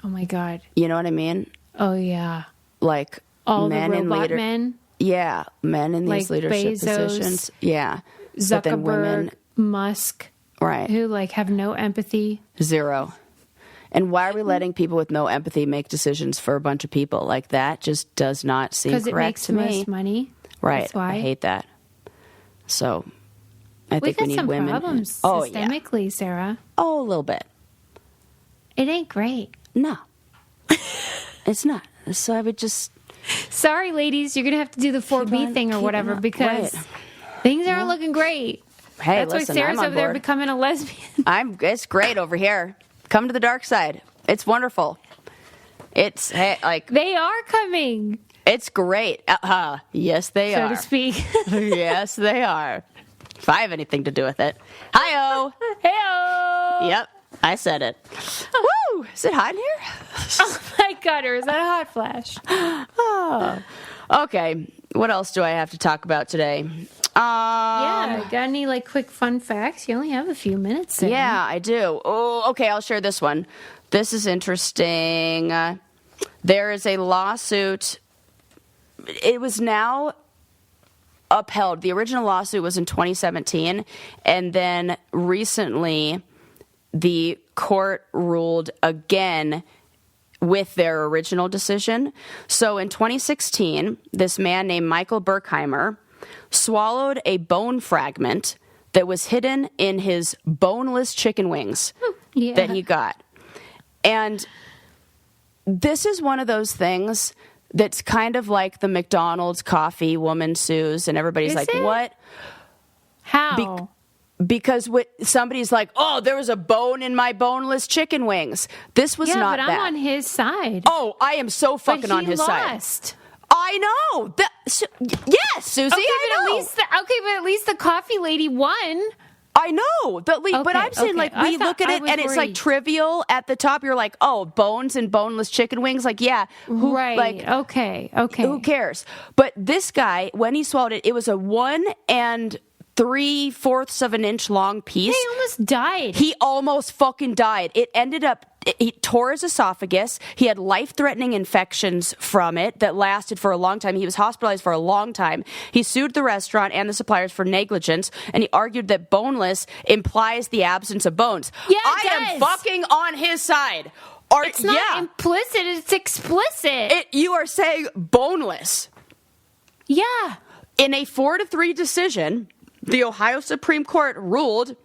Oh my God. You know what I mean? Oh yeah. Like all men the robot men. Yeah. Men in these like leadership Bezos, positions. Yeah. Zuckerberg, women, Musk. Right. Who like have no empathy. Zero. And why are we letting people with no empathy make decisions for a bunch of people? Like, that just does not seem correct to me. Because it makes the most money. Right. That's why. I hate that. So, I think we need women. We got some problems systemically, Sarah. Oh, a little bit. It ain't great. No. It's not. So I would just... Sorry, ladies. You're going to have to do the 4B thing or whatever because things aren't looking great. Hey, That's why Sarah's over there becoming a lesbian. It's great over here. Come to the dark side. It's wonderful. It's like they are coming. It's great. Yes, they are. So to speak. Yes, they are. If I have anything to do with it. Hi-oh. Hey-oh. Yep, I said it. Woo! Is it hot in here? Oh my God, or is that a hot flash? Oh. Okay. What else do I have to talk about today? Got any like quick fun facts? You only have a few minutes. Sarah. Yeah, I do. Oh, okay. I'll share this one. This is interesting. There is a lawsuit. It was now upheld. The original lawsuit was in 2017, and then recently the court ruled again with their original decision. So in 2016, this man named Michael Berkheimer swallowed a bone fragment that was hidden in his boneless chicken wings that he got. And this is one of those things that's kind of like the McDonald's coffee woman sues, and everybody's is like, it? what? How? because somebody's like, oh, there was a bone in my boneless chicken wings. This was not but that. I'm on his side. Oh, I am so fucking on his lost. side. I know. Yes, Susie, I know. But at least the coffee lady won. I know. But I'm saying, like, we look at it and it's like trivial at the top. You're like, oh, bones and boneless chicken wings. Like, yeah. Right. Like, okay. Who cares? But this guy, when he swallowed it, it was a 1 3/4 of an inch long piece. He almost died. He almost fucking died. It ended up, he tore his esophagus. He had life-threatening infections from it that lasted for a long time. He was hospitalized for a long time. He sued the restaurant and the suppliers for negligence, and he argued that boneless implies the absence of bones. Yeah, I am fucking on his side. It's not implicit, it's explicit. You are saying boneless. Yeah. In a 4-3 decision, the Ohio Supreme Court ruled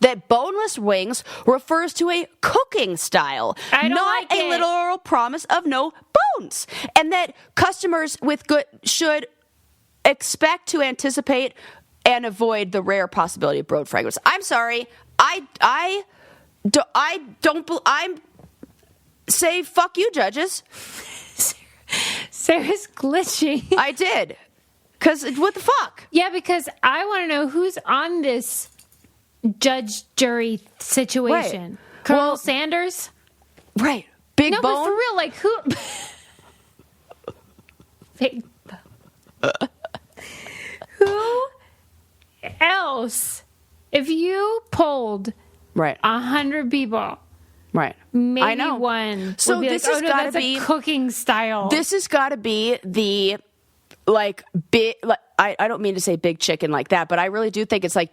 that boneless wings refers to a cooking style, not a literal promise of no bones, and that customers with good should expect to anticipate and avoid the rare possibility of broad fragments. I'm sorry, I say fuck you, judges. Sarah's glitching. I did. Because what the fuck? Yeah, because I want to know who's on this judge-jury situation. Right. Colonel Sanders? Right. Big Bone? Bone? No, but for real, like, who... Big Bone. Who else, if you polled 100 people... Right. Maybe I know. one. So this has got to be a cooking style. This has got to be the big. I don't mean to say big chicken like that, but I really do think it's like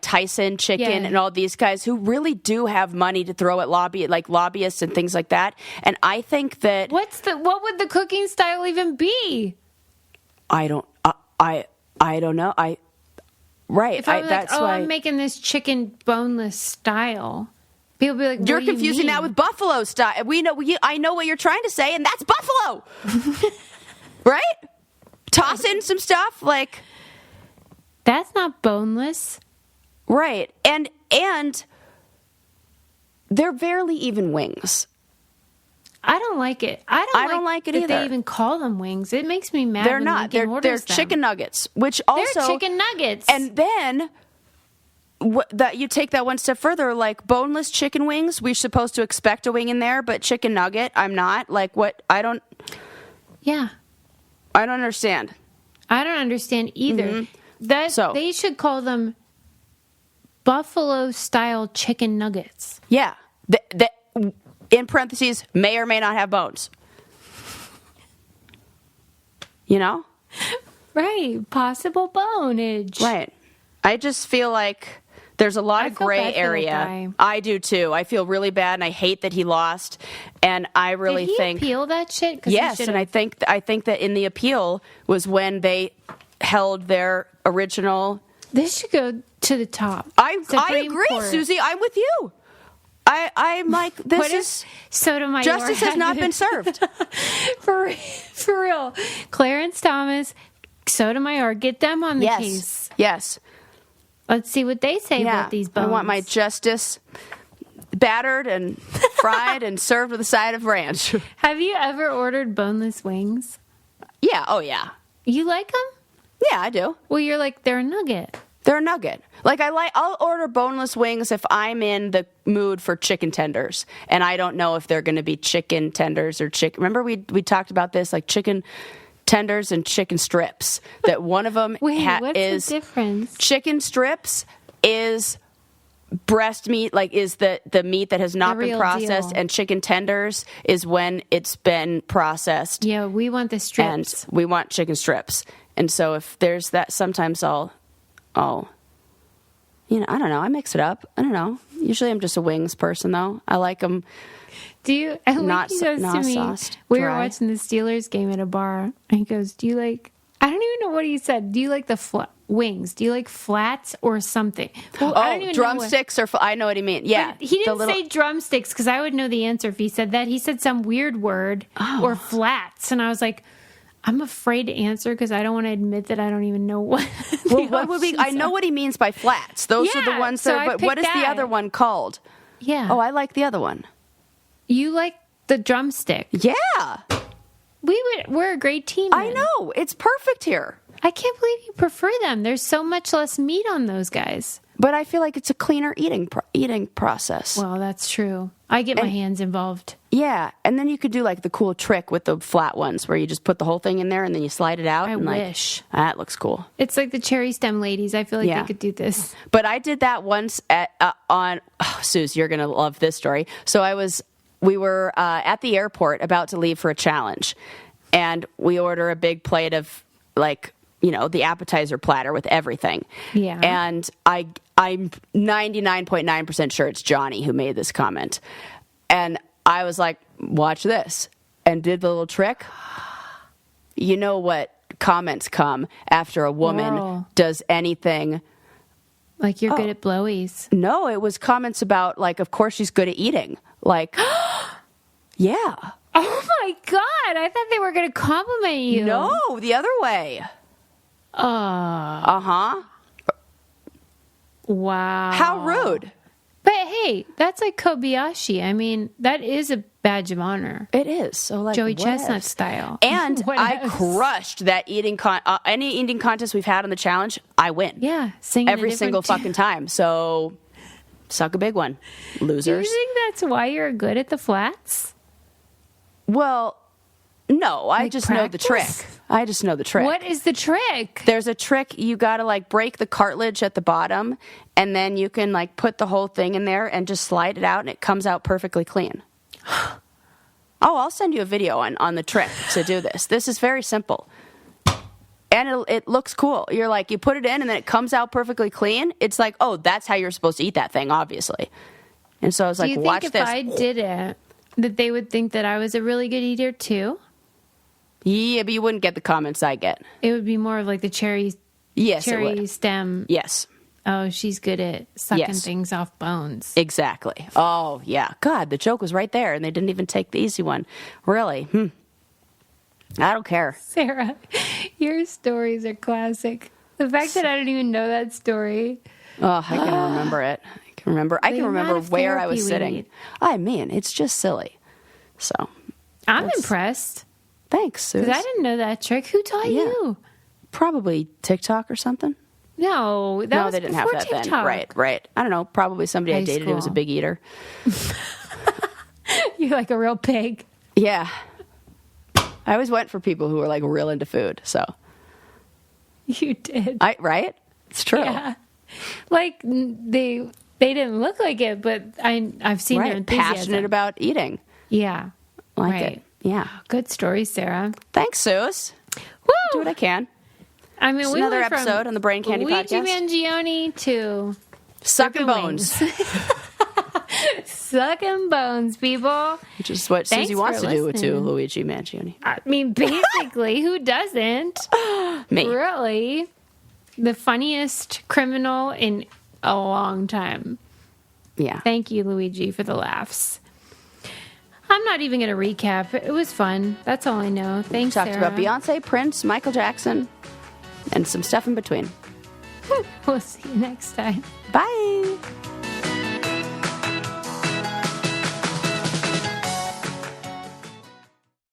Tyson chicken and all these guys who really do have money to throw at lobbyists and things like that. And I think that what would the cooking style even be? I don't know. That's why I'm making this chicken boneless style. People be like, you're confusing that with buffalo style. I know what you're trying to say, and that's buffalo. Right? Toss in some stuff like that's not boneless. Right. And they're barely even wings. I don't like it. I don't like it either. They even call them wings. It makes me mad. They're not. They're chicken nuggets, which also they're chicken nuggets. And then that you take that one step further, like boneless chicken wings, we're supposed to expect a wing in there, but chicken nugget, I'm not. Like what? Yeah. I don't understand. I don't understand either. Mm-hmm. They should call them buffalo style chicken nuggets. Yeah. In parentheses, may or may not have bones. You know? Right. Possible bonage. Right. I just feel like there's a lot of gray area. I do too. I feel really bad, and I hate that he lost. And I really think appeal that shit. Yes, and I think that in the appeal was when they held their original. This should go to the top. I agree, Court. Susie. I'm with you. I'm like this is Sotomayor. Justice has not been served. for real. Clarence Thomas, Sotomayor, get them on the case. Yes. Let's see what they say about these bones. I want my justice battered and fried and served with a side of ranch. Have you ever ordered boneless wings? Yeah. Oh, yeah. You like them? Yeah, I do. Well, you're like, they're a nugget. They're a nugget. I'll order boneless wings if I'm in the mood for chicken tenders, and I don't know if they're going to be chicken tenders or chicken. Remember we talked about this, like chicken tenders and chicken strips, that one of them what's the difference? Chicken strips is breast meat, is the meat that has not been processed, and chicken tenders is when it's been processed. Yeah, we want the strips. And we want chicken strips. And so if there's that, sometimes I'll I don't know, I mix it up. I don't know. Usually I'm just a wings person, though. I like them. Not sauced. We were watching the Steelers game at a bar, and he goes, "Do you like?" I don't even know what he said. Do you like the wings? Do you like flats or something? Well, I don't even drumsticks I know what he means. Yeah, but he didn't say drumsticks because I would know the answer if he said that. He said some weird word or flats, and I was like, I'm afraid to answer because I don't want to admit that I don't even know what. Well, what would be? I know what he means by flats. Those are the ones so that. But what is the other one called? Yeah. Oh, I like the other one. You like the drumstick. Yeah. We're a great team. I know. It's perfect here. I can't believe you prefer them. There's so much less meat on those guys. But I feel like it's a cleaner eating process. Well, that's true. I get my hands involved. Yeah, and then you could do like the cool trick with the flat ones where you just put the whole thing in there and then you slide it out. I wish. That looks cool. It's like the cherry stem ladies. I feel like they could do this. But I did that once Suze, you're going to love this story. So we were at the airport about to leave for a challenge. And we order a big plate of like, the appetizer platter with everything. Yeah. And I'm 99.9% sure it's Johnny who made this comment. And I was like, watch this. And did the little trick. You know what comments come after a woman does anything. Like you're good at blowies. No, it was comments about like, of course she's good at eating. Like, yeah. Oh my God. I thought they were going to compliment you. No, the other way. Uh-huh. Wow. How rude. But hey, that's like Kobayashi. I mean, that is a badge of honor. It is. So like Joey Chestnut style. And I crushed that any eating contest we've had on the challenge, I win. Yeah. Singing every single fucking time. So suck a big one, losers. Do you think that's why you're good at the flats? Well, no, I Like just practice? know the trick. I just know the trick. What is the trick? There's a trick. You got to like break the cartilage at the bottom, and then you can like put the whole thing in there and just slide it out, and it comes out perfectly clean. Oh, I'll send you a video on the trick to do this. This is very simple. And it looks cool. You're like, you put it in, and then it comes out perfectly clean. It's like, oh, that's how you're supposed to eat that thing, obviously. And so I was like, watch this. Do you think if I did it, that they would think that I was a really good eater too? Yeah, but you wouldn't get the comments I get. It would be more of like the cherry stem. Yes. Oh, she's good at sucking things off bones. Exactly. Oh, yeah. God, the joke was right there, and they didn't even take the easy one. Really? I don't care. Sarah, your stories are classic. The fact that I don't even know that story. Oh, I can remember it. I can remember where I was sitting. I mean, it's just silly. So I'm impressed. Thanks, Suze. Because I didn't know that trick. Who taught you? Probably TikTok or something. No, they didn't have that TikTok. Then. Right. I don't know. Probably somebody I dated who was a big eater. You're like a real pig. Yeah. I always went for people who were like real into food. So you did. Right? It's true. Yeah. Like they didn't look like it, but I've seen their enthusiasm. Passionate about eating. Yeah. Like it. Yeah. Good story, Sarah. Thanks, Suze. Woo! Do what I can. I mean, we another went from episode on the Brain Candy Luigi podcast. Mangione to Sucking bones. Sucking bones, people. Which is what Susie wants to do to Luigi Mangione. I mean, basically, who doesn't? Me. Really? The funniest criminal in a long time. Yeah. Thank you, Luigi, for the laughs. I'm not even going to recap. It was fun. That's all I know. Thanks, Talked Sarah. about Beyonce, Prince, Michael Jackson, and some stuff in between. We'll see you next time. Bye.